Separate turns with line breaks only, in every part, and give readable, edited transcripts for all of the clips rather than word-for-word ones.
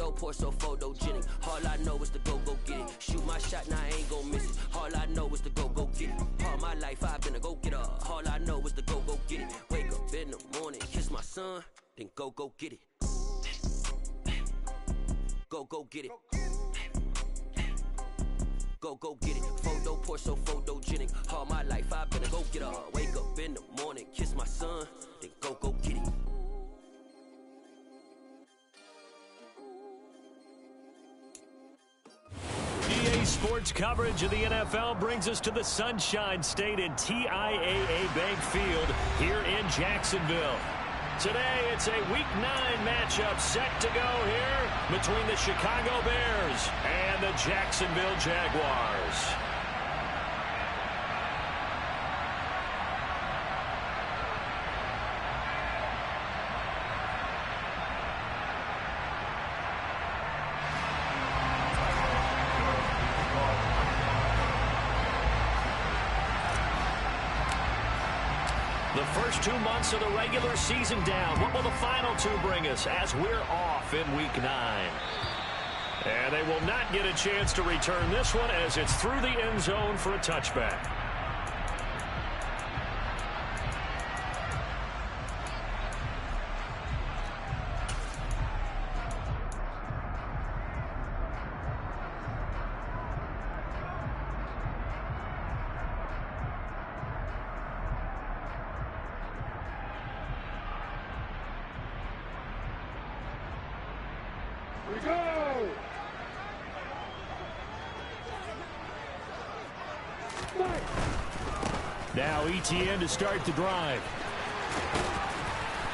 Photo poor, so photogenic. All I know is to go get it. Shoot my shot, now I ain't gon' miss it. All I know is to go get it. All my life I've been a go-getter. All I know is to go get it. Wake up in the morning, kiss my son, then go get it. Go get it. Go get it. Photo poor, so photogenic. All my life I've been a go-getter. Wake up in the morning, kiss my son, then go get it.
EA Sports coverage of the NFL brings us to the Sunshine State in TIAA Bank Field here in Jacksonville. Today, it's a Week 9 matchup set to go here between the Chicago Bears and the Jacksonville Jaguars. The first 2 months of the regular season down. What will the final 2 bring us as we're off in Week 9? And they will not get a chance to return this one as it's through the end zone for a touchback. Now ETN to start the drive.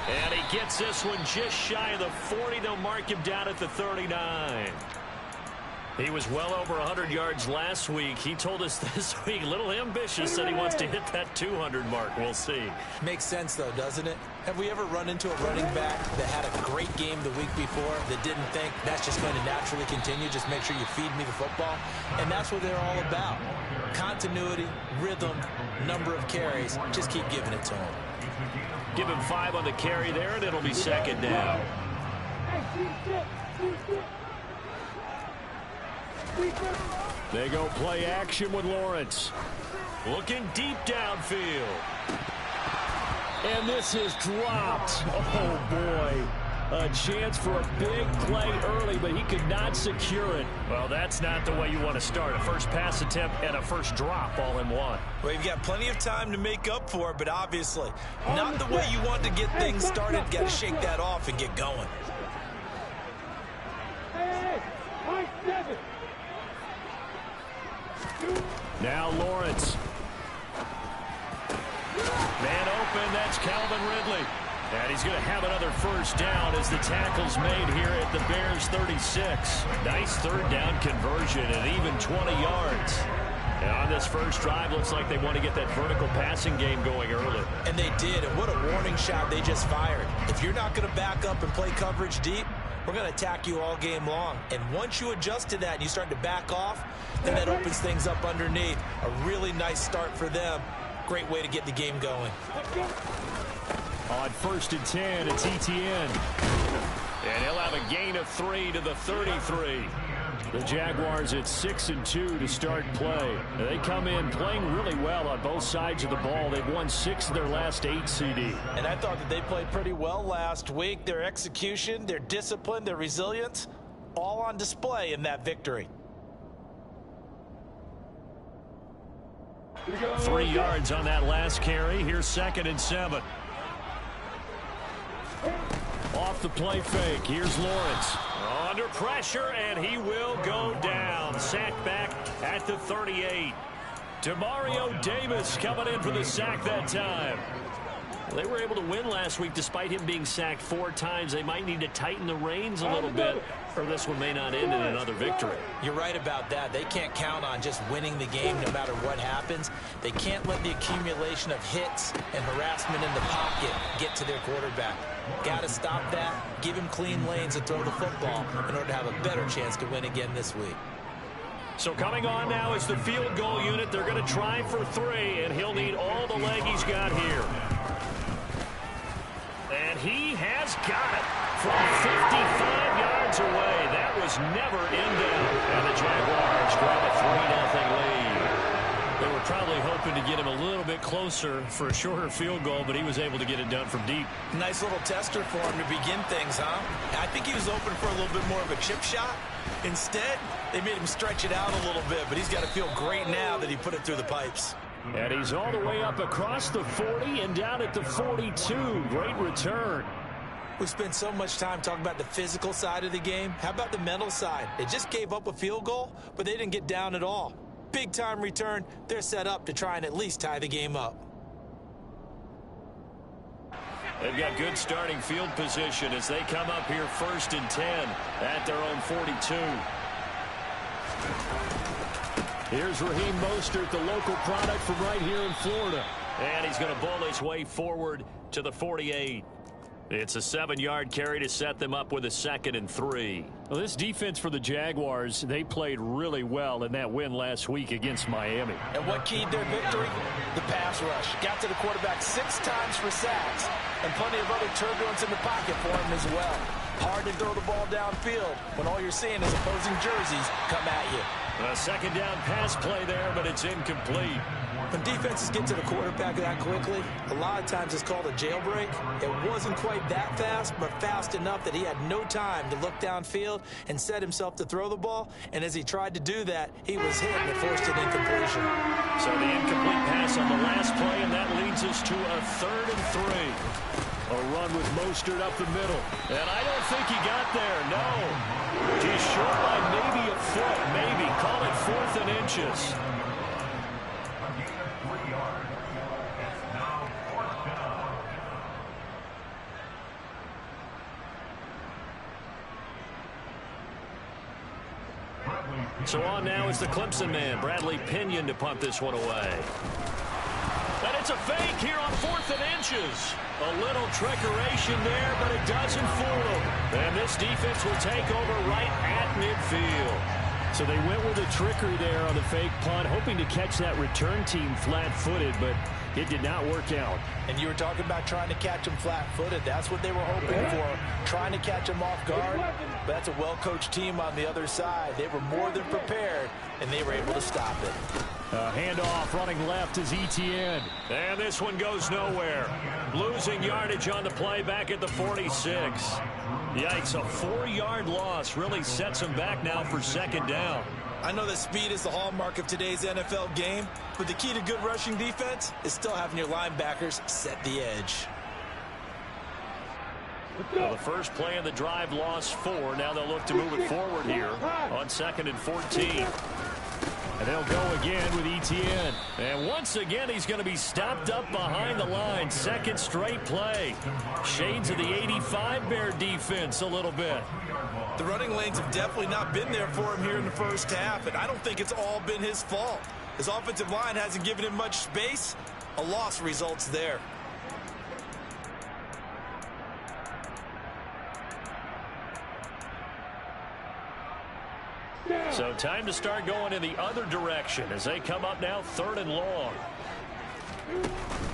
And he gets this one just shy of the 40. They'll mark him down at the 39. He was well over 100 yards last week. He told us this week, a little ambitious, said he wants to hit that 200 mark. We'll see.
Makes sense, though, doesn't it? Have we ever run into a running back that had a great game the week before that didn't think that's just going to naturally continue? Just make sure you feed me the football. And that's what they're all about. Continuity, rhythm, number of carries. Just keep giving it to him.
Give him 5 on the carry there, and it'll be second down. They go play action with Lawrence. Looking deep downfield. And this is dropped. Oh, boy. A chance for a big play early, but he could not secure it. Well, that's not the way you want to start. A first pass attempt and a first drop all in one.
Well, you've got plenty of time to make up for it, but obviously not the way you want to get things started. Got to shake that off and get going.
Now Lawrence. Man open, that's Calvin Ridley. And he's going to have another first down as the tackle's made here at the Bears 36. Nice third down conversion and even 20 yards. And on this first drive, looks like they want to get that vertical passing game going early.
And they did, and what a warning shot they just fired. If you're not going to back up and play coverage deep, we're going to attack you all game long. And once you adjust to that and you start to back off, then that opens things up underneath. A really nice start for them. Great way to get the game going.
On 1st and 10, it's ETN. And he'll have a gain of 3 to the 33. The Jaguars at 6-2 to start play. They come in playing really well on both sides of the ball. They've won 6 of their last 8 CD.
And I thought that they played pretty well last week. Their execution, their discipline, their resilience, all on display in that victory.
3 yards on that last carry. Here's 2nd and 7. Off the play fake. Here's Lawrence. Under pressure, and he will go down. Sacked back at the 38. Demario Davis coming in for the sack that time. They were able to win last week despite him being sacked 4 times. They might need to tighten the reins a little bit, or this one may not end in another victory.
You're right about that. They can't count on just winning the game no matter what happens. They can't let the accumulation of hits and harassment in the pocket get to their quarterback. Got to stop that, give him clean lanes and throw the football in order to have a better chance to win again this week.
So coming on now is the field goal unit. They're going to try for 3, and he'll need all the leg he's got here. And he has got it from 55 yards away. That was never in doubt. And the Jaguars grab a 3-0 lead. They were probably hoping to get him a little bit closer for a shorter field goal, but he was able to get it done from deep.
Nice little tester for him to begin things, huh? I think he was open for a little bit more of a chip shot. Instead, they made him stretch it out a little bit, but he's got to feel great now that he put it through the pipes.
And he's all the way up across the 40 and down at the 42. Great return.
We spent so much time talking about the physical side of the game. How about the mental side? They just gave up a field goal, but they didn't get down at all. Big-time return. They're set up to try and at least tie the game up.
They've got good starting field position as they come up here 1st and 10 at their own 42. Here's Raheem Mostert, the local product from right here in Florida. And he's going to bowl his way forward to the 48. It's a 7-yard carry to set them up with a 2nd and 3. Well, this defense for the Jaguars, they played really well in that win last week against Miami.
And what keyed their victory? The pass rush. Got to the quarterback 6 times for sacks, and plenty of other turbulence in the pocket for him as well. Hard to throw the ball downfield when all you're seeing is opposing jerseys come at you.
A 2nd down pass play there, but it's incomplete.
When defenses get to the quarterback that quickly, a lot of times it's called a jailbreak. It wasn't quite that fast, but fast enough that he had no time to look downfield and set himself to throw the ball. And as he tried to do that, he was hit and it forced an incompletion.
So the incomplete pass on the last play, and that leads us to a 3rd and 3. A run with Mostert up the middle. And I don't think he got there, no. Just short by maybe a foot, maybe. Call it 4th and inches. So on now is the Clemson man, Bradley Pinion, to punt this one away. And it's a fake here on 4th and inches. A little trickeration there, but it doesn't fool them. And this defense will take over right at midfield. So they went with a trickery there on the fake punt, hoping to catch that return team flat-footed, but it did not work out.
And you were talking about trying to catch him flat-footed. That's what they were hoping for, trying to catch him off guard. But that's a well-coached team on the other side. They were more than prepared, and they were able to stop it.
Handoff running left is Etienne. And this one goes nowhere. Losing yardage on the play back at the 46. Yikes, a 4-yard loss really sets him back now for 2nd down.
I know that speed is the hallmark of today's NFL game, but the key to good rushing defense is still having your linebackers set the edge.
Well, the first play of the drive lost 4. Now they'll look to move it forward here on 2nd and 14. And they'll go again with Etienne. And once again, he's going to be stopped up behind the line. 2nd straight play. Shades of the 85 Bear defense a little bit.
The running lanes have definitely not been there for him here in the first half, and I don't think it's all been his fault. His offensive line hasn't given him much space. A loss results there.
So time to start going in the other direction as they come up now 3rd and long.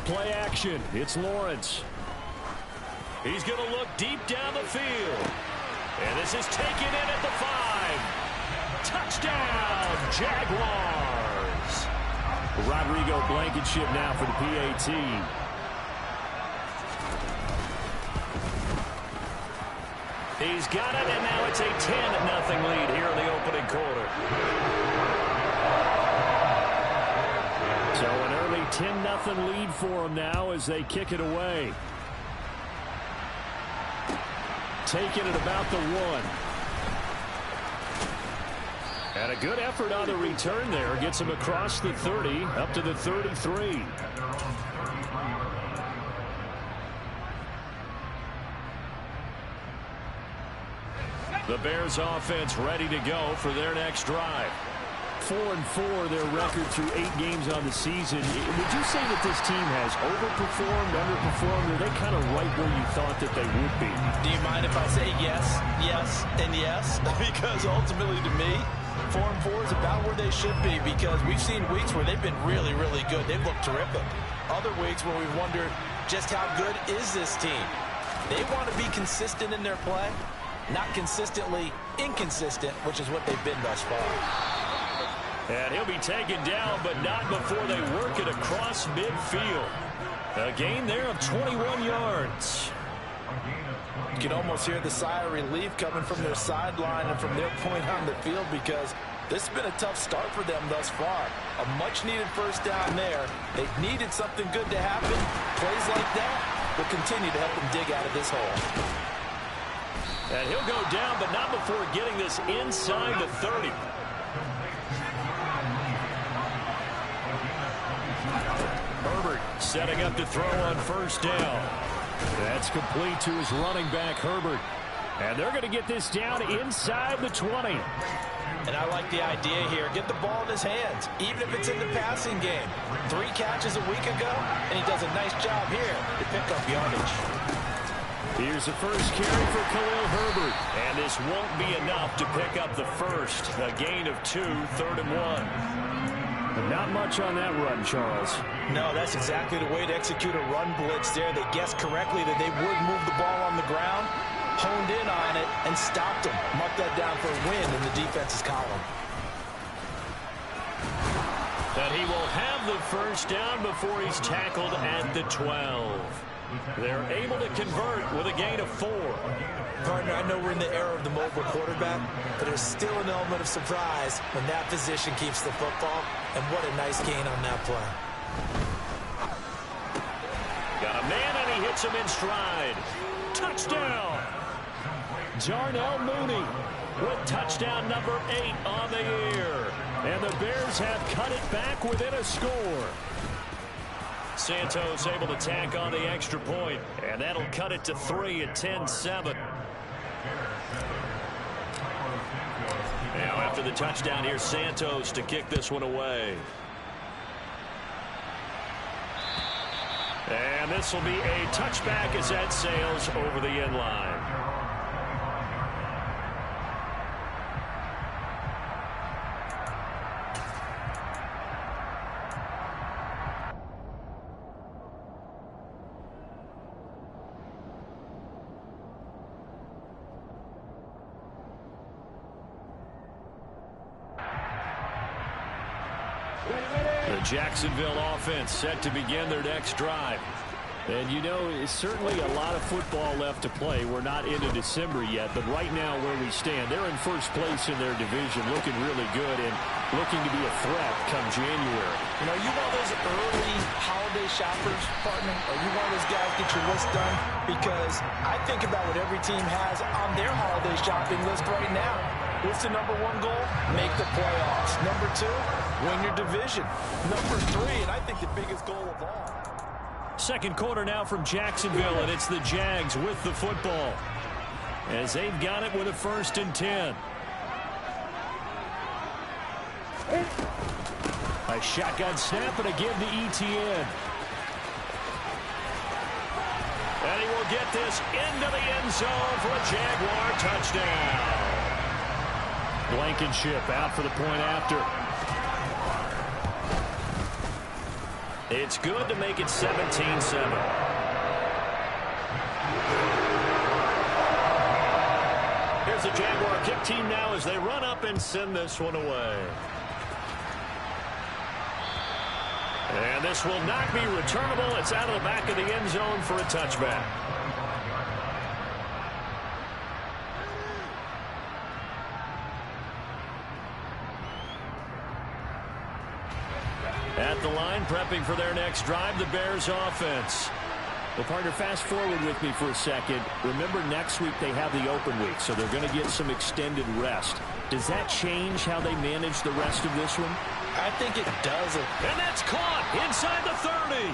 Play action. It's Lawrence. He's going to look deep down the field. And this is taken in at the 5. Touchdown, Jaguars. Rodrigo Blankenship now for the PAT. He's got it, and now it's a 10-0 lead here in the opening quarter. So an early 10-0 lead for them now as they kick it away. Taking it about the 1. And a good effort on the return there. Gets him across the 30, up to the 33. The Bears offense ready to go for their next drive. 4-4 their record through 8 games on the season. Would you say that this team has overperformed, underperformed, or are they kind of right where you thought that they would be?
Do you mind if I say yes, yes, and yes? Because ultimately to me, 4-4 is about where they should be, because we've seen weeks where they've been really, really good. They've looked terrific. Other weeks where we've wondered just how good is this team. They want to be consistent in their play, not consistently inconsistent, which is what they've been thus far.
And he'll be taken down, but not before they work it across midfield. A gain there of 21 yards.
You can almost hear the sigh of relief coming from their sideline and from their point on the field, because this has been a tough start for them thus far. A much-needed first down there. They've needed something good to happen. Plays like that will continue to help them dig out of this hole.
And he'll go down, but not before getting this inside the 30. Herbert setting up to throw on first down. That's complete to his running back, Herbert. And they're going to get this down inside the 20.
And I like the idea here. Get the ball in his hands, even if it's in the passing game. 3 catches a week ago, and he does a nice job here to pick up yardage.
Here's the first carry for Khalil Herbert. And this won't be enough to pick up the first. A gain of 2, 3rd and 1. Not much on that run, Charles.
No, that's exactly the way to execute a run blitz there. They guessed correctly that they would move the ball on the ground, honed in on it, and stopped him. Marked that down for a win in the defense's column.
That he will have the first down before he's tackled at the 12. They're able to convert with a gain of 4.
Partner, I know we're in the era of the mobile quarterback, but there's still an element of surprise when that position keeps the football, and what a nice gain on that play.
Got a man, and he hits him in stride. Touchdown! Darnell Mooney with touchdown number 8 on the year. And the Bears have cut it back within a score. Santos able to tack on the extra point, and that'll cut it to 3 at 10-7. Now after the touchdown, here's Santos to kick this one away. And this will be a touchback as that sails over the end line. Jacksonville offense set to begin their next drive. And you know, it's certainly a lot of football left to play. We're not into December yet, but right now where we stand, they're in first place in their division, looking really good and looking to be a threat come January.
You know, you one of those early holiday shoppers, partner? Are you one of those guys get your list done? Because I think about what every team has on their holiday shopping list right now. What's the number 1 goal? Make the playoffs. Number 2, win your division. Number 3, and I think the biggest goal of all.
Second quarter now from Jacksonville, and it's the Jags with the football as they've got it with a 1st and 10. A shotgun snap and a give to ETN. And he will get this into the end zone for a Jaguar touchdown. Blankenship out for the point after. It's good to make it 17-7. Here's the Jaguar kick team now as they run up and send this one away. And this will not be returnable. It's out of the back of the end zone for a touchback. At the line, prepping for their next drive, the Bears offense. Well, partner, fast forward with me for a second. Remember, next week they have the open week, so they're going to get some extended rest. Does that change how they manage the rest of this one?
I think it does.
And that's caught inside the 30.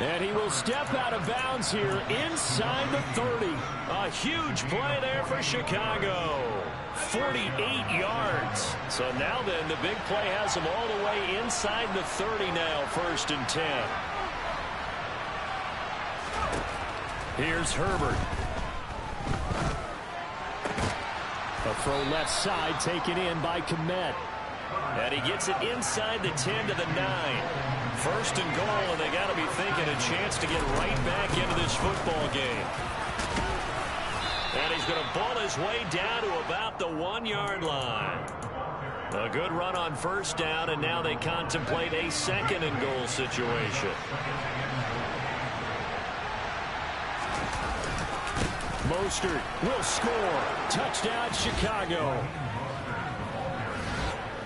And he will step out of bounds here inside the 30. A huge play there for Chicago. 48 yards. So now then, the big play has them all the way inside the 30 now, 1st and 10. Here's Herbert. A throw left side taken in by Kmet. And he gets it inside the 10 to the 9. 1st and goal, and they got to be thinking a chance to get right back into this football game. And he's going to ball his way down to about the 1-yard line. A good run on first down, and now they contemplate a second and goal situation. Mostert will score. Touchdown, Chicago.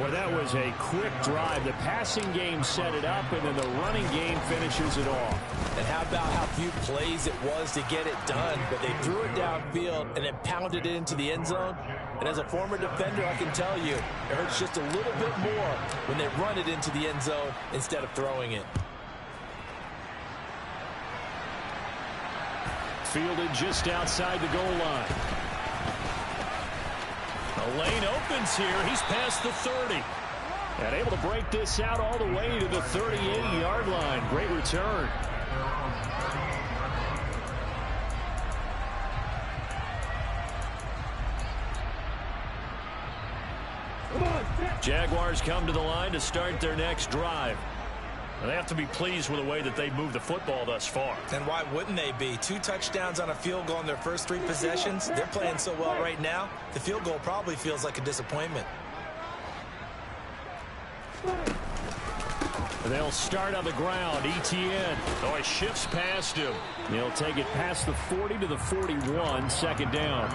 Well, that was a quick drive. The passing game set it up, and then the running game finishes it off.
And how about how few plays it was to get it done, but they threw it downfield and then pounded it into the end zone. And as a former defender, I can tell you, it hurts just a little bit more when they run it into the end zone instead of throwing it.
Fielded just outside the goal line. The lane opens here. He's past the 30. And able to break this out all the way to the 38-yard line. Great return. Jaguars come to the line to start their next drive. And they have to be pleased with the way that they've moved the football thus far.
And why wouldn't they be? 2 touchdowns on a field goal in their first 3 possessions. They're playing so well right now, the field goal probably feels like a disappointment.
They'll start on the ground. Etienne. Oh, he shifts past him. He'll take it past the 40 to the 41. Second down.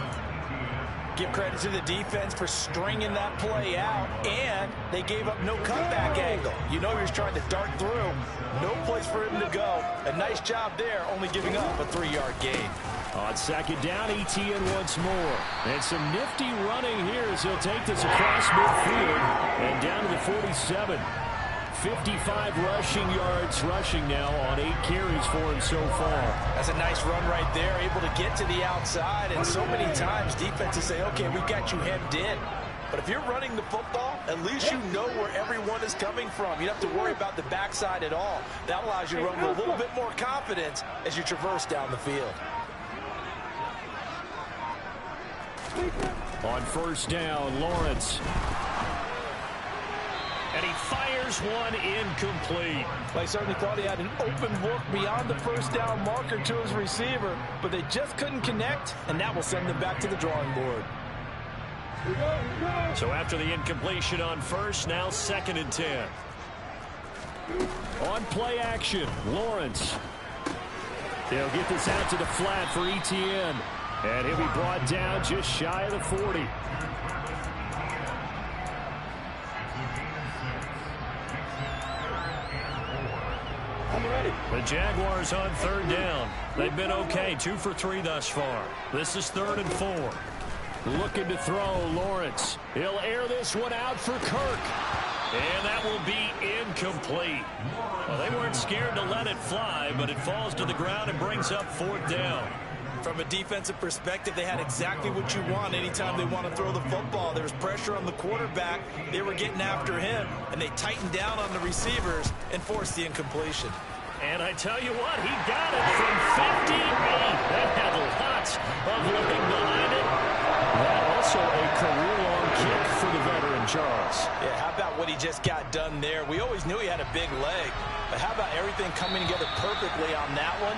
Give credit to the defense for stringing that play out, and they gave up no cutback angle. You know he was trying to dart through. No place for him to go. A nice job there, only giving up a 3-yard gain.
On second down, Etienne once more. And some nifty running here as he'll take this across midfield and down to the 47. 55 rushing yards rushing now on 8 carries for him so far.
That's a nice run right there, able to get to the outside, and so many times defenses say, okay, we've got you hemmed in. But if you're running the football, at least you know where everyone is coming from. You don't have to worry about the backside at all. That allows you to run with a little bit more confidence as you traverse down the field.
On first down, Lawrence. And he fires one incomplete.
Well, he certainly thought he had an open look beyond the first down marker to his receiver, but they just couldn't connect, and that will send them back to the drawing board.
So after the incompletion on first, now second and 10. On play action, Lawrence. They'll get this out to the flat for Etienne. And he'll be brought down just shy of the 40. The Jaguars on third down. They've been okay, 2 for 3 thus far. This is 3rd and 4. Looking to throw, Lawrence. He'll air this one out for Kirk. And that will be incomplete. Well, they weren't scared to let it fly, but it falls to the ground and brings up 4th down.
From a defensive perspective, they had exactly what you want anytime they want to throw the football. There was pressure on the quarterback. They were getting after him, and they tightened down on the receivers and forced the incompletion.
And I tell you what, he got it from 58. That had lots of looking behind it. That also a career-long kick for the veteran, Charles.
Yeah, how about what he just got done there? We always knew he had a big leg, but how about everything coming together perfectly on that one?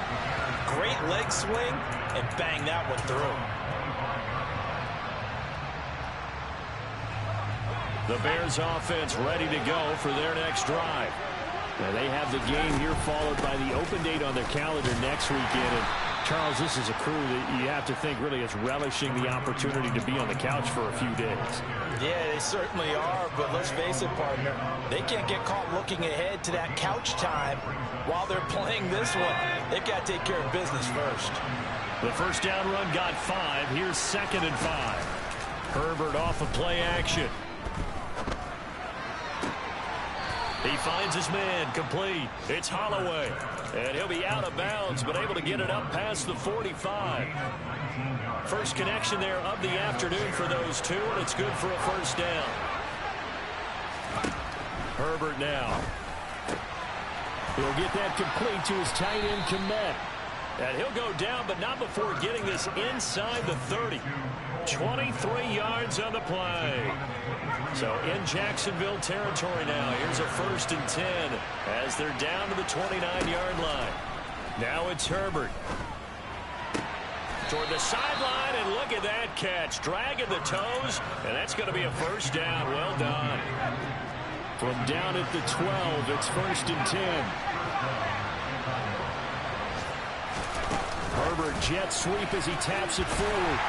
Great leg swing, and bang that one through.
The Bears offense ready to go for their next drive. Now they have the game here followed by the open date on their calendar next weekend. And Charles, this is a crew that you have to think really is relishing the opportunity to be on the couch for a few days.
Yeah, they certainly are, but let's face it, partner, they can't get caught looking ahead to that couch time while they're playing this one. They've got to take care of business first.
The first down run got 5. Here's 2nd and 5. Herbert off of play action. He finds his man, complete. It's Holloway. And he'll be out of bounds, but able to get it up past the 45. First connection there of the afternoon for those two, and it's good for a first down. Herbert now. He'll get that complete to his tight end, Kmet. And he'll go down, but not before getting this inside the 30. 23 yards on the play. So in Jacksonville territory now. Here's a 1st and 10 as they're down to the 29-yard line. Now it's Herbert. toward the sideline, and look at that catch. Dragging the toes, and that's going to be a first down. Well done. From down at the 12, it's 1st and 10. Herbert jet sweep as he taps it forward.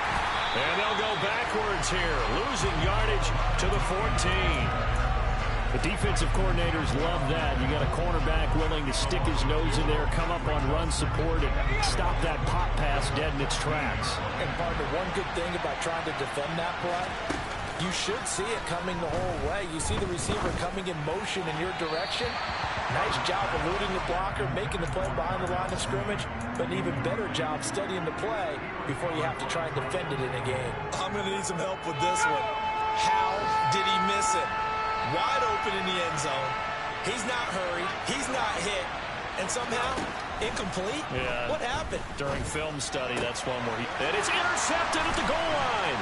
And they'll go backwards here, losing yardage to the 14. The defensive coordinators love that. You got a cornerback willing to stick his nose in there, come up on run support, and stop that pop pass dead in its tracks.
And partner, one good thing about trying to defend that play, you should see it coming the whole way. You see the receiver coming in motion in your direction. Nice job eluding the blocker, making the play behind the line of scrimmage, but an even better job studying the play before you have to try and defend it in a game. I'm going to need some help with this one. How did he miss it? Wide open in the end zone. He's not hurried. He's not hit. And somehow, incomplete?
Yeah.
What happened?
During film study, that's one where and it's intercepted at the goal line.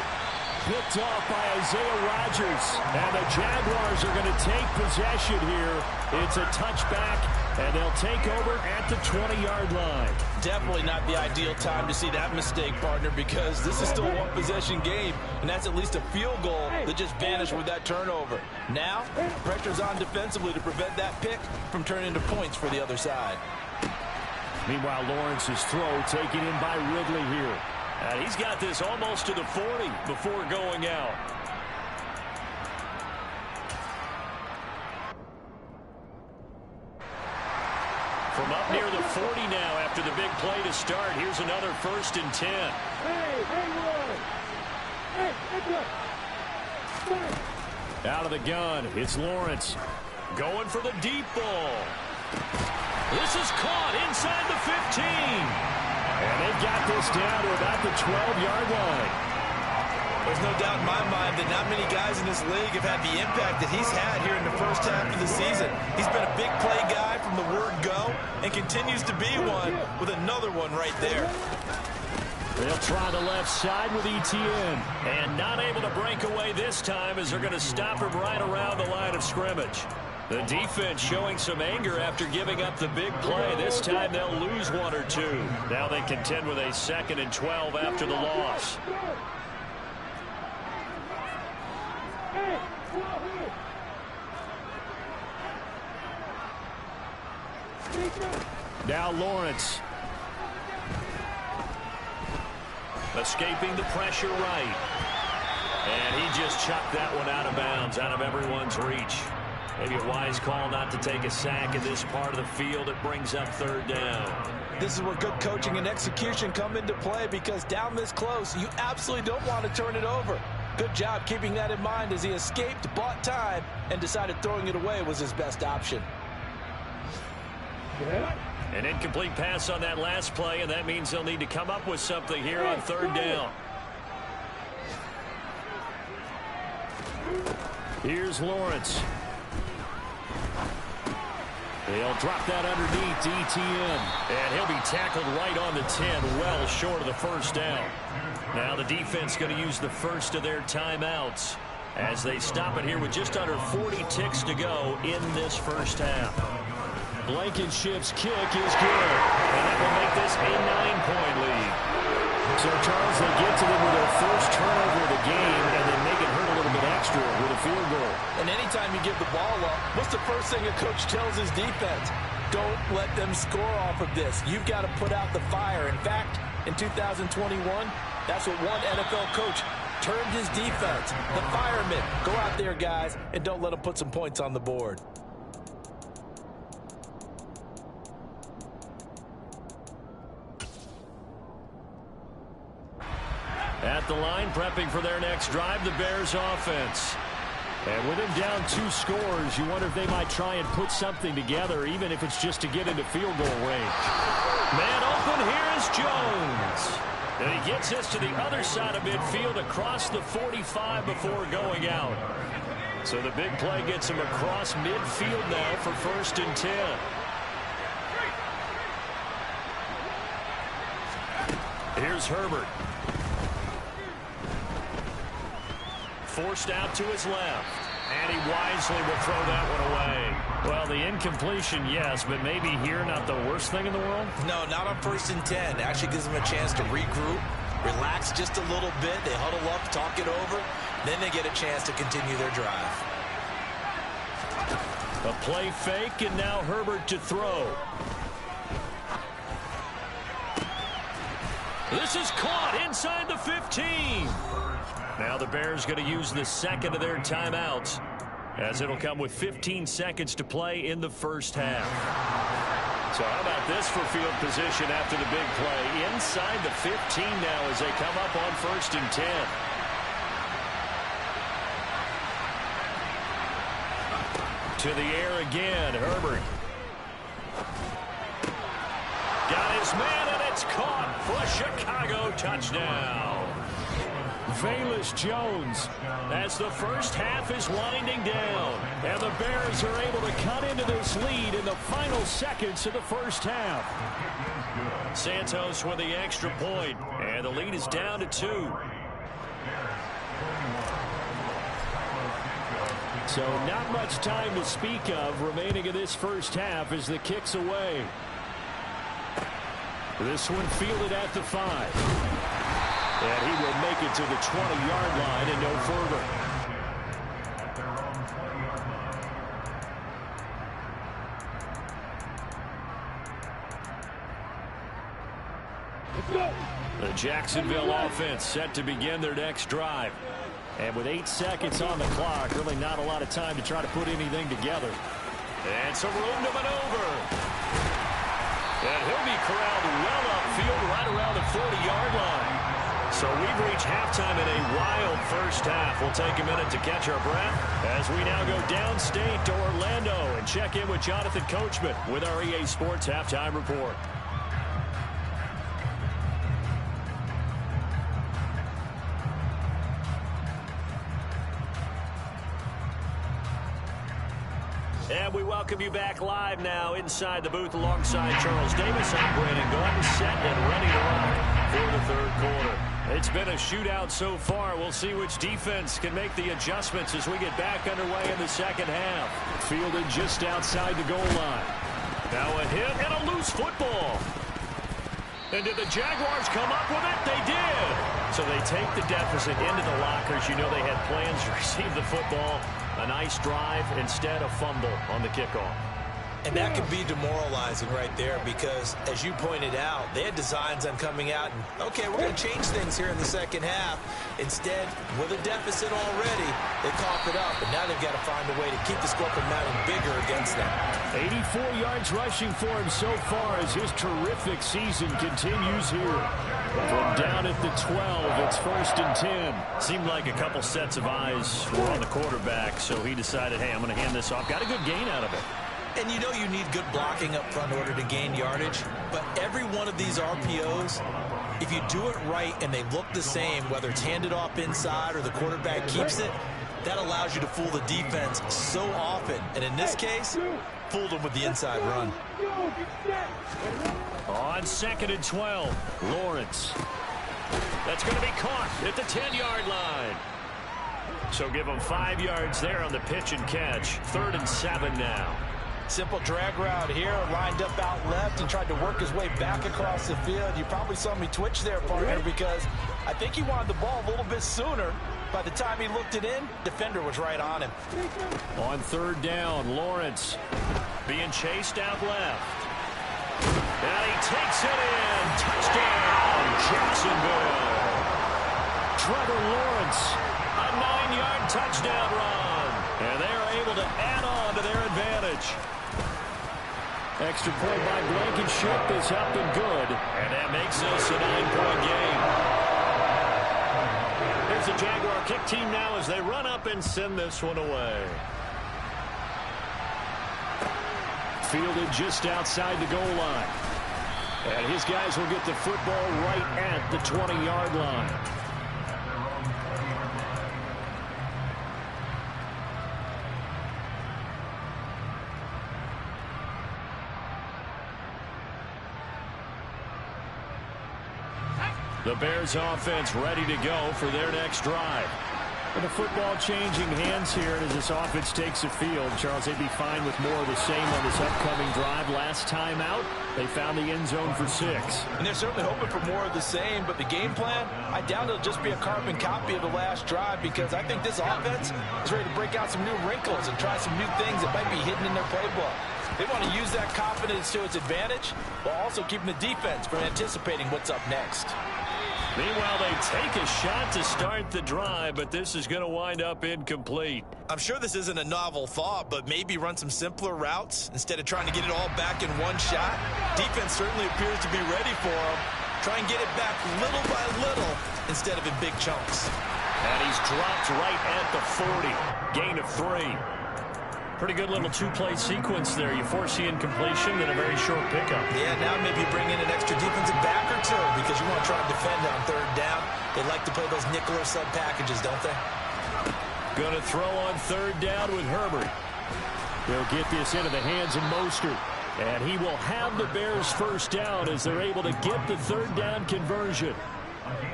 Picked off by Isaiah Rodgers. And the Jaguars are going to take possession here. It's a touchback, and they'll take over at the 20-yard line.
Definitely not the ideal time to see that mistake, partner, because this is still a one-possession game, and that's at least a field goal that just vanished with that turnover. Now, pressure's on defensively to prevent that pick from turning into points for the other side.
Meanwhile, Lawrence's throw taken in by Ridley here. And he's got this almost to the 40 before going out. From up near the 40 now after the big play to start. Here's another 1st and 10. Out of the gun, it's Lawrence. Going for the deep ball. This is caught inside the 15. And they've got this down to about the 12-yard line.
There's no doubt in my mind that not many guys in this league have had the impact that he's had here in the first half of the season. He's been a big play guy from the word go and continues to be one with another one right there.
They'll try the left side with ETN. And not able to break away this time as they're going to stop him right around the line of scrimmage. The defense showing some anger after giving up the big play. This time they'll lose 1 or 2. Now they contend with a 2nd and 12 after the loss. Now Lawrence. Escaping the pressure right. And he just chucked that one out of bounds, out of everyone's reach. Maybe a wise call not to take a sack in this part of the field. It brings up 3rd down.
This is where good coaching and execution come into play, because down this close, you absolutely don't want to turn it over. Good job keeping that in mind as he escaped, bought time, and decided throwing it away was his best option.
An incomplete pass on that last play, and that means they'll need to come up with something here on 3rd down. Here's Lawrence. They'll drop that underneath to ETN. And he'll be tackled right on the 10, well short of the 1st down. Now the defense going to use the first of their timeouts as they stop it here with just under 40 ticks to go in this first half. Blankenship's kick is good, and that will make this a 9-point lead. So, Charles, they get to them with their first turnover of the game, and then make it hurt a little bit extra with a field goal.
And anytime you give the ball up, what's the first thing a coach tells his defense? Don't let them score off of this. You've got to put out the fire. In fact, in 2021, that's what one NFL coach termed his defense. The firemen. Go out there, guys, and don't let them put some points on the board.
At the line, prepping for their next drive, the Bears offense. And with them down 2 scores, you wonder if they might try and put something together, even if it's just to get into field goal range. Man open, here is Jones. And he gets this to the other side of midfield across the 45 before going out. So the big play gets him across midfield now for 1st and 10. Here's Herbert. Forced out to his left. And he wisely will throw that one away. Well, the incompletion, yes, but maybe here not the worst thing in the world?
No, not on 1st and 10. Actually gives him a chance to regroup, relax just a little bit. They huddle up, talk it over. Then they get a chance to continue their drive.
A play fake, and now Herbert to throw. This is caught inside the 15. Now the Bears going to use the second of their timeouts, as it'll come with 15 seconds to play in the first half. So how about this for field position after the big play? Inside the 15 now as they come up on 1st and 10. To the air again, Herbert. Got his man, and it's caught for a Chicago touchdown. Velus Jones, as the first half is winding down, and the Bears are able to cut into this lead in the final seconds of the first half. Santos with the extra point, and the lead is down to 2. So not much time to speak of remaining in this first half as the kick's away. This one fielded at the 5. And he will make it to the 20-yard line and no further. The Jacksonville offense set to begin their next drive. And with 8 seconds on the clock, really not a lot of time to try to put anything together. And some room to maneuver. And he'll be corralled well upfield right around the 40-yard line. So we've reached halftime in a wild first half. We'll take a minute to catch our breath as we now go downstate to Orlando and check in with Jonathan Coachman with our EA Sports Halftime Report. And we welcome you back live now inside the booth alongside Charles Davis. I'm Brandon Gordon, set and ready to rock for the third quarter. It's been a shootout so far. We'll see which defense can make the adjustments as we get back underway in the second half. Fielded just outside the goal line. Now a hit and a loose football. And did the Jaguars come up with it? They did. So they take the deficit into the lockers. You know they had plans to receive the football. A nice drive, instead a fumble on the kickoff.
And that can be demoralizing right there because, as you pointed out, they had designs on coming out and, okay, we're going to change things here in the second half. Instead, with a deficit already, they cough it up, and now they've got to find a way to keep the score from mounting bigger against them.
84 yards rushing for him so far as his terrific season continues here. From down at the 12, it's 1st and 10. Seemed like a couple sets of eyes were on the quarterback, so he decided, hey, I'm going to hand this off. Got a good gain out of it.
And you know you need good blocking up front in order to gain yardage, but every one of these RPOs, if you do it right and they look the same, whether it's handed off inside or the quarterback keeps it, that allows you to fool the defense so often. And in this case, fooled them with the inside run.
On 2nd and 12, Lawrence. That's going to be caught at the 10-yard line. So give them 5 yards there on the pitch and catch. 3rd and 7 now.
Simple drag route here, lined up out left and tried to work his way back across the field. You probably saw me twitch there, partner, because I think he wanted the ball a little bit sooner. By the time he looked it in, defender was right on him.
On 3rd down, Lawrence being chased out left. And he takes it in. Touchdown, Jacksonville. Trevor Lawrence, a 9-yard touchdown run. And they are able to add on to their advantage. Extra point by Blankenship is up and good. And that makes us a 9-point game. There's the Jaguar kick team now as they run up and send this one away. Fielded just outside the goal line. And his guys will get the football right at the 20-yard line. The Bears offense ready to go for their next drive. And the football changing hands here as this offense takes the field. Charles, they'd be fine with more of the same on this upcoming drive. Last time out, they found the end zone for 6.
And they're certainly hoping for more of the same, but the game plan, I doubt it'll just be a carbon copy of the last drive, because I think this offense is ready to break out some new wrinkles and try some new things that might be hidden in their playbook. They want to use that confidence to its advantage, while also keeping the defense from anticipating what's up next.
Meanwhile, they take a shot to start the drive, but this is going to wind up incomplete.
I'm sure this isn't a novel thought, but maybe run some simpler routes instead of trying to get it all back in one shot. Defense certainly appears to be ready for them. Try and get it back little by little instead of in big chunks.
And he's dropped right at the 40. Gain of 3. Pretty good little two-play sequence there. You force the incompletion, then a very short pickup.
Yeah, now maybe bring in an extra defensive back or two, because you want to try and defend on third down. They like to play those nickel or sub packages, don't they?
Going to throw on third down with Herbert. He'll get this into the hands of Mostert. And he will have the Bears first down as they're able to get the third down conversion.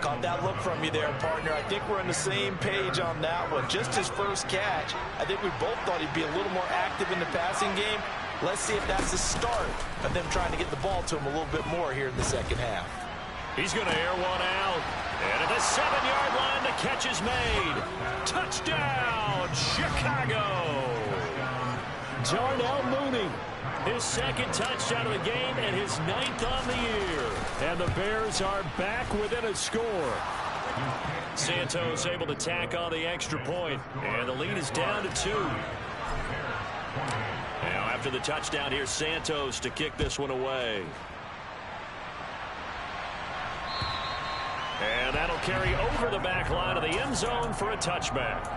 Caught that look from you there, partner. I think we're on the same page on that one. Just his first catch. I think we both thought he'd be a little more active in the passing game. Let's see if that's the start of them trying to get the ball to him a little bit more here in the second half.
He's going to air one out. And at the 7-yard line, the catch is made. Touchdown, Chicago. Darnell Mooney. His second touchdown of the game and his 9th on the year. And the Bears are back within a score. Santos able to tack on the extra point. And the lead is down to 2. Now after the touchdown, here's Santos to kick this one away. And that'll carry over the back line of the end zone for a touchback.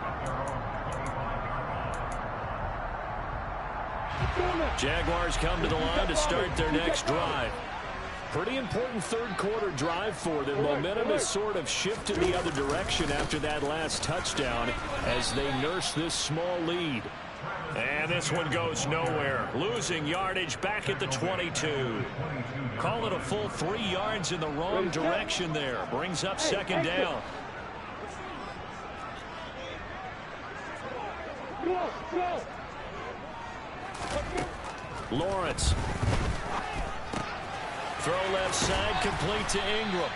Jaguars come to the line to start their next drive. Pretty important third quarter drive for them. Momentum has sort of shifted the other direction after that last touchdown as they nurse this small lead. And this one goes nowhere. Losing yardage back at the 22. Call it a full 3 yards in the wrong direction there. Brings up second down. Lawrence. Throw left side, complete to Ingram.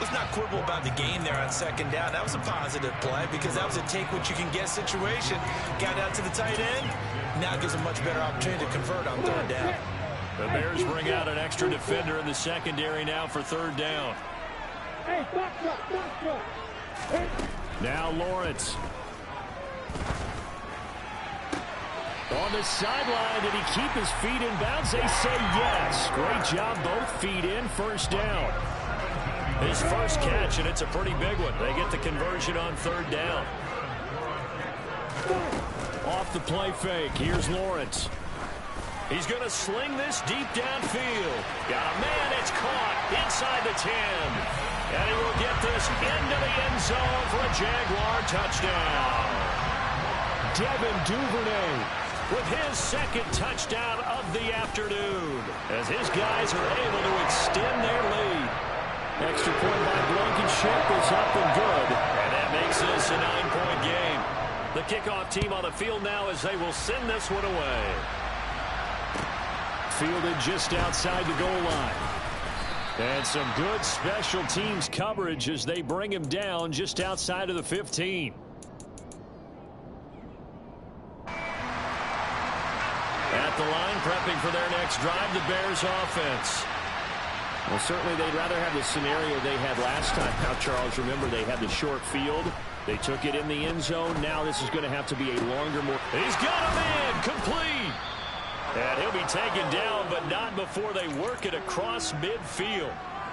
Let's not quibble about the gain there on second down. That was a positive play because that was a take-what-you-can-get situation. Got out to the tight end. Now it gives a much better opportunity to convert on third down.
The Bears bring out an extra defender in the secondary now for third down. Now Lawrence. On the sideline, did he keep his feet in bounds? They say yes. Great job, both feet in, first down. His first catch, and it's a pretty big one. They get the conversion on third down. Off the play fake, here's Lawrence. He's going to sling this deep downfield. Got a man, it's caught inside the 10. And he will get this into the end zone for a Jaguar touchdown. Devin Duvernay with his second touchdown of the afternoon as his guys are able to extend their lead. Extra point by Blankenship is up and good. And that makes this a 9-point game. The kickoff team on the field now as they will send this one away. Fielded just outside the goal line. And some good special teams coverage as they bring him down just outside of the 15. At the line, prepping for their next drive, the Bears offense. Well, certainly they'd rather have the scenario they had last time. Now, Charles, remember, they had the short field. They took it in the end zone. Now this is going to have to be a longer, more... He's got a man, complete. And he'll be taken down, but not before they work it across midfield.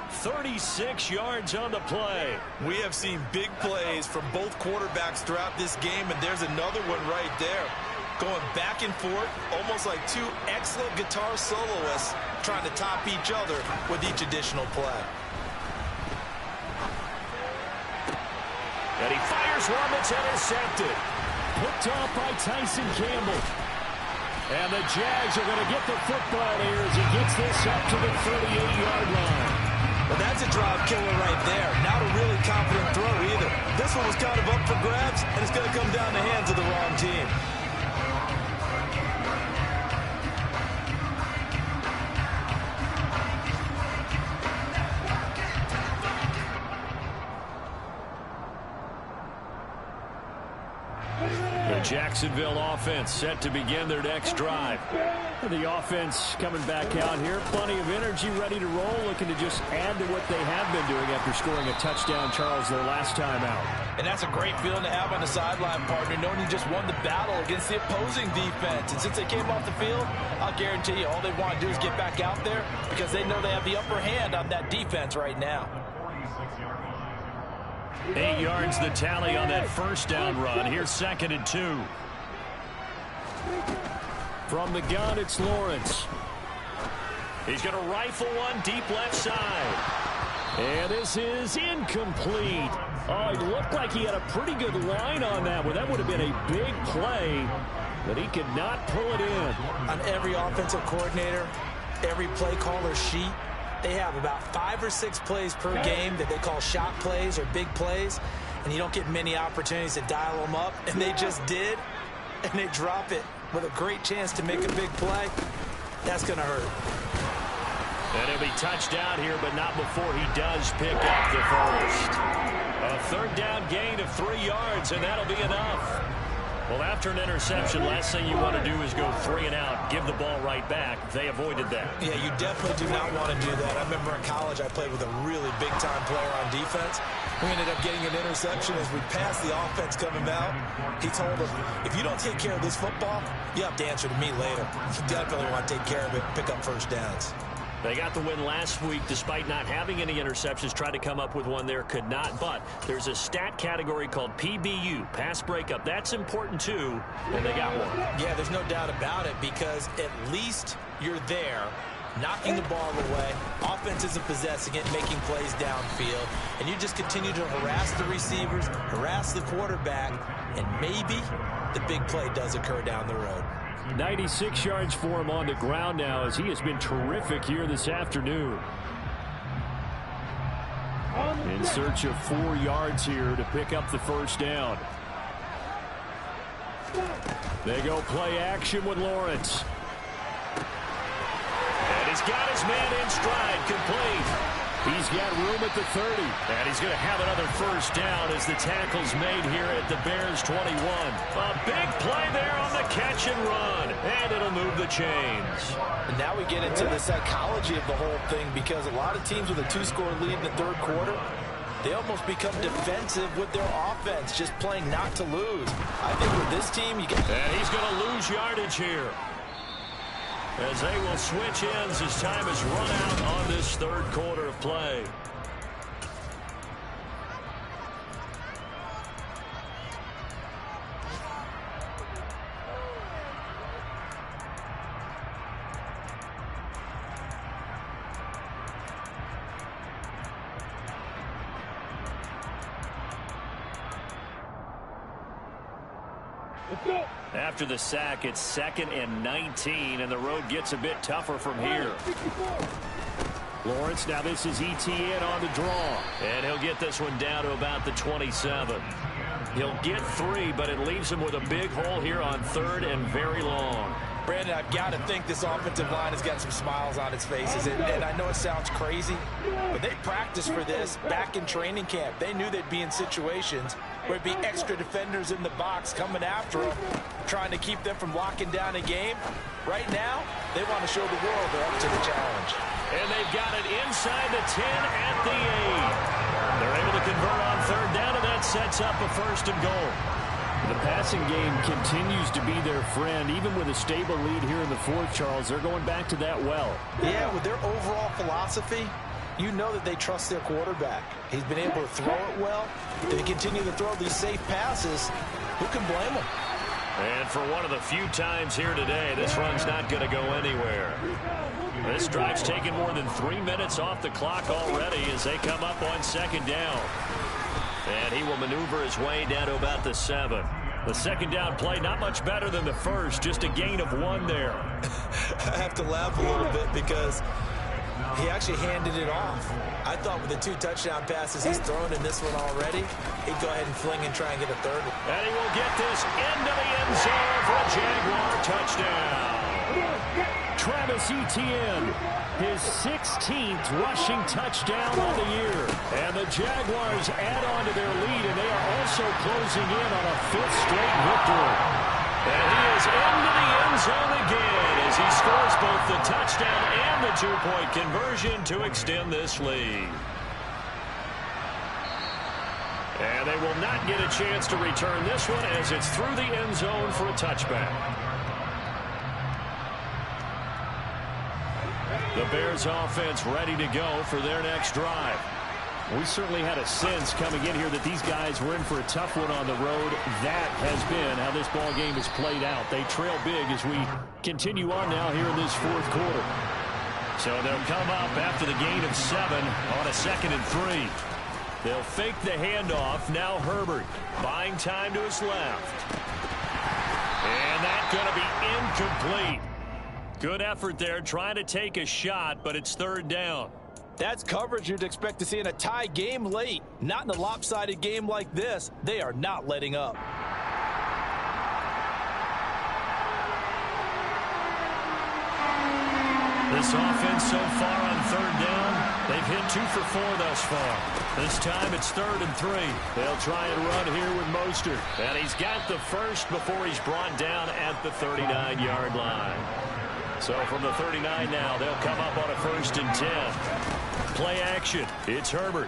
36 yards on the play.
We have seen big plays from both quarterbacks throughout this game, and there's another one right there. Going back and forth, almost like two excellent guitar soloists trying to top each other with each additional play.
And he fires one that's intercepted. Picked off by Tyson Campbell. And the Jags are going to get the football here as he gets this up to the 38-yard line.
Well, that's a drive killer right there. Not a really confident throw either. This one was kind of up for grabs, and it's going to come down the hands of the wrong team.
The Jacksonville offense set to begin their next drive. The offense coming back out here. Plenty of energy, ready to roll, looking to just add to what they have been doing after scoring a touchdown, Charles, their last time out.
And that's a great feeling to have on the sideline, partner, knowing you just won the battle against the opposing defense. And since they came off the field, I'll guarantee you all they want to do is get back out there because they know they have the upper hand on that defense right now.
8 yards the tally on that first down run. Here's 2nd and 2. From the gun, it's Lawrence. He's going to rifle one deep left side. And this is incomplete. Oh, it looked like he had a pretty good line on that one. That would have been a big play, but he could not pull it in.
On every offensive coordinator, every play caller sheet, they have about 5 or 6 plays per game that they call shot plays or big plays, and you don't get many opportunities to dial them up, and they just did, and they drop it with a great chance to make a big play. That's going to hurt.
And he'll be touched down here, but not before he does pick up the first. A 3rd down gain of 3 yards, and that'll be enough. Well, after an interception, last thing you want to do is go 3 and out, give the ball right back. They avoided that.
Yeah, you definitely do not want to do that. I remember in college I played with a really big-time player on defense. We ended up getting an interception as we passed the offense coming out. He told us, if you don't take care of this football, you have to answer to me later. You definitely want to take care of it, pick up first downs.
They got the win last week despite not having any interceptions. Tried to come up with one there, could not. But there's a stat category called PBU, pass breakup. That's important too, and they got one.
Yeah, there's no doubt about it because at least you're there, knocking the ball away. Offense isn't possessing it, making plays downfield. And you just continue to harass the receivers, harass the quarterback, and maybe the big play does occur down the road.
96 yards for him on the ground now as he has been terrific here this afternoon. In search of 4 yards here to pick up the first down. They go play action with Lawrence. And he's got his man in stride, complete. He's got room at the 30. And he's going to have another first down as the tackle's made here at the Bears 21. A big play there on the catch and run. And it'll move the chains.
And now we get into the psychology of the whole thing because a lot of teams with a 2-score lead in the 3rd quarter, they almost become defensive with their offense, just playing not to lose. I think with this team, you get...
And he's going to lose yardage here, as they will switch ends as time is run out on this 3rd quarter of play. After the sack, it's 2nd and 19, and the road gets a bit tougher from here. Lawrence, now this is ETN on the draw, and he'll get this one down to about the 27. He'll get 3, but it leaves him with a big hole here on 3rd and very long.
Brandon, I've got to think this offensive line has got some smiles on its faces, and I know it sounds crazy, but they practiced for this back in training camp. They knew they'd be in situations where it'd be extra defenders in the box coming after them, trying to keep them from locking down a game. Right now, they want to show the world they're up to the challenge.
And they've got it inside the 10 at the 8. They're able to convert on 3rd down, and that sets up a 1st and goal. The passing game continues to be their friend. Even with a stable lead here in the 4th, Charles, they're going back to that well.
Yeah, with their overall philosophy, you know that they trust their quarterback. He's been able to throw it well. If they continue to throw these safe passes, who can blame them?
And for one of the few times here today, this run's not going to go anywhere. This drive's taken more than 3 minutes off the clock already as they come up on 2nd down. And he will maneuver his way down to about the 7. The 2nd down play, not much better than the first, just a gain of 1 there.
I have to laugh a little bit because he actually handed it off. I thought with the 2 touchdown passes he's thrown in this one already, he'd go ahead and fling and try and get a third one.
And he will get this into the end zone for a Jaguar touchdown. Travis Etienne, his 16th rushing touchdown on the year. And the Jaguars add on to their lead, and they are also closing in on a 5th straight victory. And he is into the end zone again as he scores both the touchdown and the 2-point conversion to extend this lead. And they will not get a chance to return this one as it's through the end zone for a touchback. The Bears offense ready to go for their next drive. We certainly had a sense coming in here that these guys were in for a tough one on the road. That has been how this ball game has played out. They trail big as we continue on now here in this 4th quarter. So they'll come up after the gain of 7 on a 2nd and 3. They'll fake the handoff. Now Herbert buying time to his left. And that's going to be incomplete. Good effort there trying to take a shot, but it's 3rd down.
That's coverage you'd expect to see in a tie game late. Not in a lopsided game like this. They are not letting up.
This offense so far on 3rd down, they've hit 2 for 4 thus far. This time it's 3rd and 3. They'll try and run here with Mostert. And he's got the first before he's brought down at the 39-yard line. So from the 39 now, they'll come up on a 1st and 10. Play action. It's Herbert.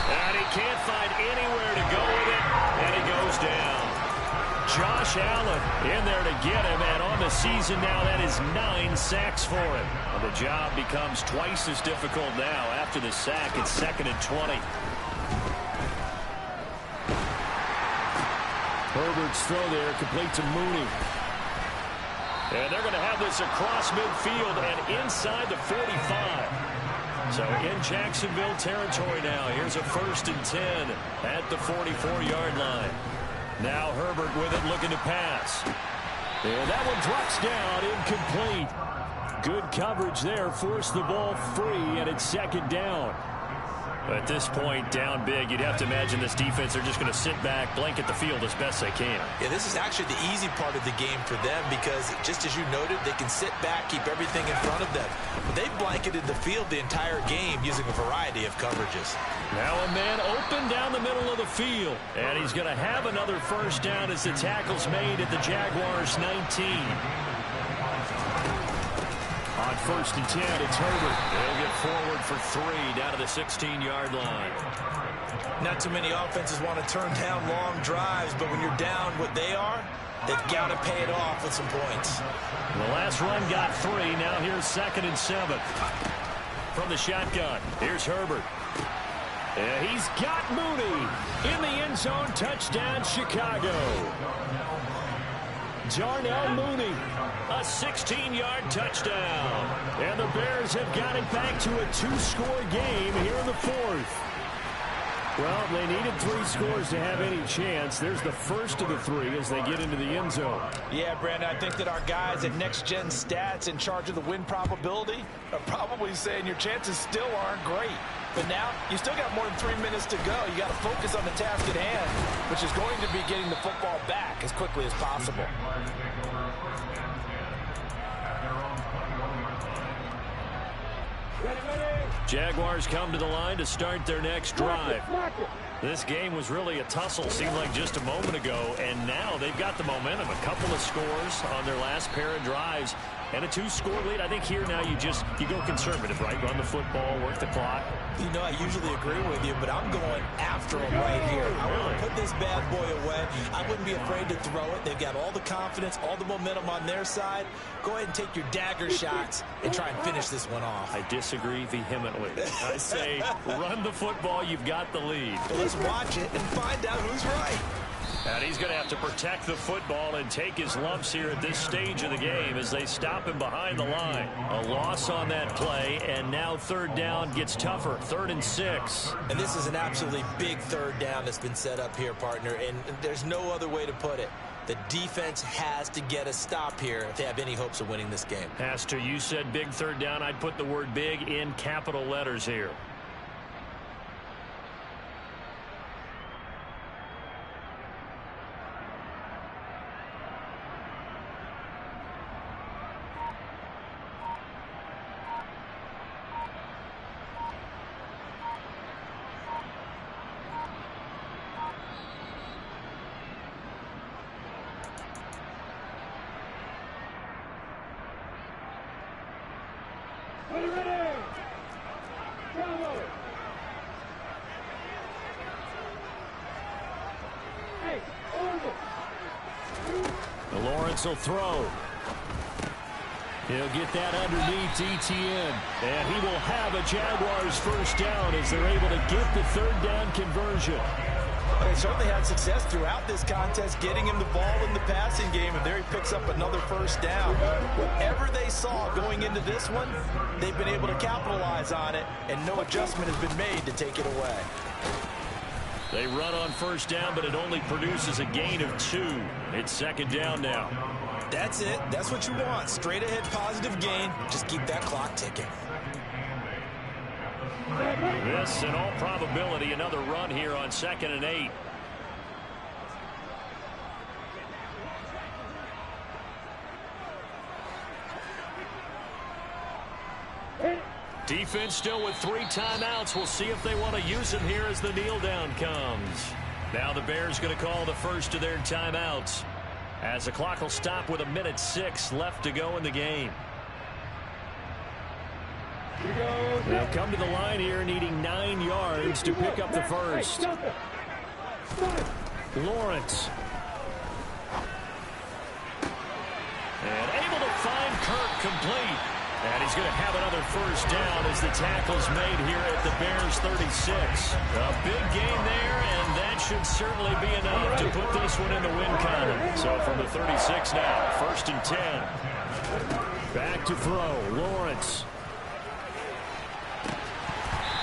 And he can't find anywhere to go with it, and he goes down. Josh Allen in there to get him, and on the season now, that is 9 sacks for him. Well, the job becomes twice as difficult now after the sack. It's 2nd and 20. Herbert's throw there, complete to Mooney. And they're going to have this across midfield and inside the 45. So in Jacksonville territory now. Here's a 1st and 10 at the 44-yard line. Now Herbert with it, looking to pass. And that one drops down, incomplete. Good coverage there, forced the ball free, and it's 2nd down. At this point, down big, you'd have to imagine this defense are just going to sit back, blanket the field as best they can.
Yeah, this is actually the easy part of the game for them because, just as you noted, they can sit back, keep everything in front of them. But they've blanketed the field the entire game using a variety of coverages.
Now a man open down the middle of the field. And he's going to have another 1st down as the tackle's made at the Jaguars' 19. On 1st and 10, it's Herbert. They'll get forward for 3 down to the 16-yard line.
Not too many offenses want to turn down long drives, but when you're down what they are, they've got to pay it off with some points.
The last run got 3. Now here's 2nd and 7. From the shotgun, here's Herbert. And he's got Mooney in the end zone. Touchdown, Chicago. Darnell Mooney, a 16-yard touchdown. And the Bears have got it back to a 2-score game here in the 4th. Well, they needed 3 scores to have any chance. There's the first of the 3 as they get into the end zone.
Yeah, Brandon, I think that our guys at Next Gen Stats in charge of the win probability are probably saying your chances still aren't great. But now, you still got more than 3 minutes to go. You got to focus on the task at hand, which is going to be getting the football back as quickly as possible.
Jaguars come to the line to start their next drive. This game was really a tussle, seemed like just a moment ago, and now they've got the momentum. A couple of scores on their last pair of drives and a 2-score lead. I think here now you go conservative, right? Run the football, work the clock.
You know, I usually agree with you, but I'm going after them right here. I want to put this bad boy away. I wouldn't be afraid to throw it. They've got all the confidence, all the momentum on their side. Go ahead and take your dagger shots and try and finish this one off.
I disagree vehemently. I say run the football. You've got the lead.
Well, let's watch it and find out who's right.
And he's going to have to protect the football and take his lumps here at this stage of the game as they stop him behind the line. A loss on that play, and now 3rd down gets tougher. 3rd and 6.
And this is an absolutely big 3rd down that's been set up here, partner, and there's no other way to put it. The defense has to get a stop here if they have any hopes of winning this game.
Pastor, you said big third down. I'd put the word big in capital letters here. Lawrence will throw. He'll get that underneath ETN. And he will have a Jaguars first down as they're able to get the third down conversion.
They certainly had success throughout this contest, getting him the ball in the passing game, and there he picks up another first down. Whatever they saw going into this one, they've been able to capitalize on it, and no adjustment has been made to take it away.
They run on first down, but it only produces a gain of 2. It's second down now.
That's it. That's what you want. Straight ahead positive gain. Just keep that clock ticking.
This, in all probability, another run here on 2nd and 8. Defense still with 3 timeouts. We'll see if they want to use them here as the kneel down comes. Now the Bears going to call the first of their timeouts, as the clock will stop with 1:06 left to go in the game. They'll come to the line here needing 9 yards to pick up the first. Lawrence. And able to find Kirk complete. And he's going to have another first down as the tackle's made here at the Bears 36. A big gain there, and that should certainly be enough to put this one in the win column. So from the 36 now, 1st and 10. Back to throw, Lawrence.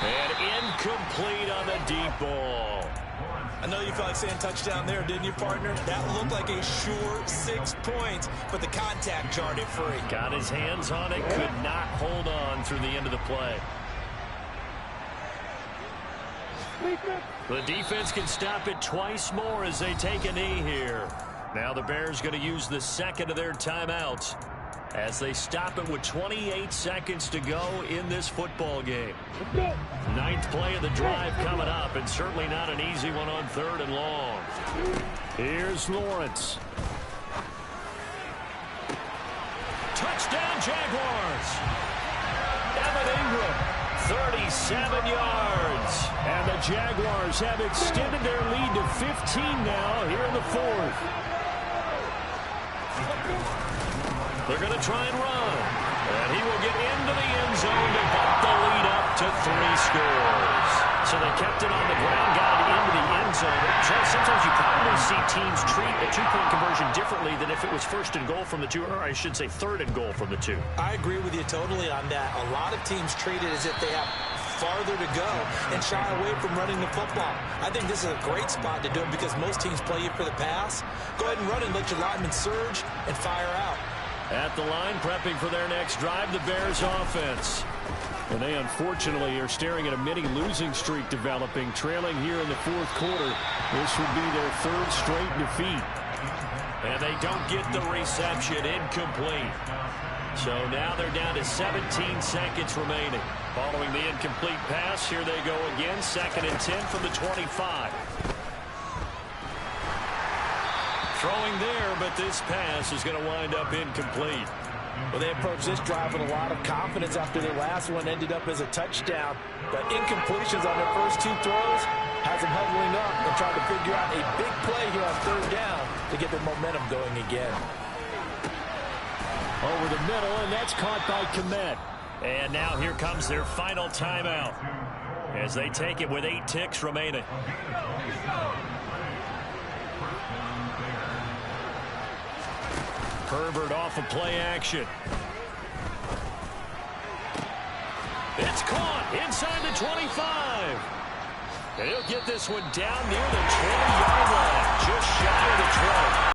And incomplete on the deep ball.
I know you felt like saying touchdown there, didn't you, partner? That looked like a sure 6 points, but the contact jarred it free.
Got his hands on it, could not hold on through the end of the play. The defense can stop it twice more as they take a knee here. Now the Bears going to use the second of their timeouts as they stop it with 28 seconds to go in this football game. 9th play of the drive coming up, and certainly not an easy one on 3rd and long. Here's Lawrence. Touchdown Jaguars. Evan Ingram, 37 yards. And the Jaguars have extended their lead to 15 now here in the 4th. They're going to try and run. And he will get into the end zone to bump the lead up to 3 scores. So they kept it on the ground, got it into the end zone. Sometimes you probably see teams treat a 2-point conversion differently than if it was 1st and goal from the 2, or I should say 3rd and goal from the 2.
I agree with you totally on that. A lot of teams treat it as if they have farther to go and shy away from running the football. I think this is a great spot to do it because most teams play you for the pass. Go ahead and run and let your linemen surge and fire out.
At the line, prepping for their next drive, the Bears offense. And they unfortunately are staring at a mini losing streak developing, trailing here in the 4th quarter. This would be their 3rd straight defeat. And they don't get the reception, incomplete. So now they're down to 17 seconds remaining. Following the incomplete pass, here they go again, 2nd and 10 from the 25. Throwing there, but this pass is going to wind up incomplete.
Well, they approached this drive with a lot of confidence after their last one ended up as a touchdown. But incompletions on their first 2 throws has them huddling up and trying to figure out a big play here on 3rd down to get their momentum going again.
Over the middle, and that's caught by Kmet. And now here comes their final timeout as they take it with 8 ticks remaining. Herbert off of play action. It's caught inside the 25. And he'll get this one down near the 20-yard line, just shy of the 12.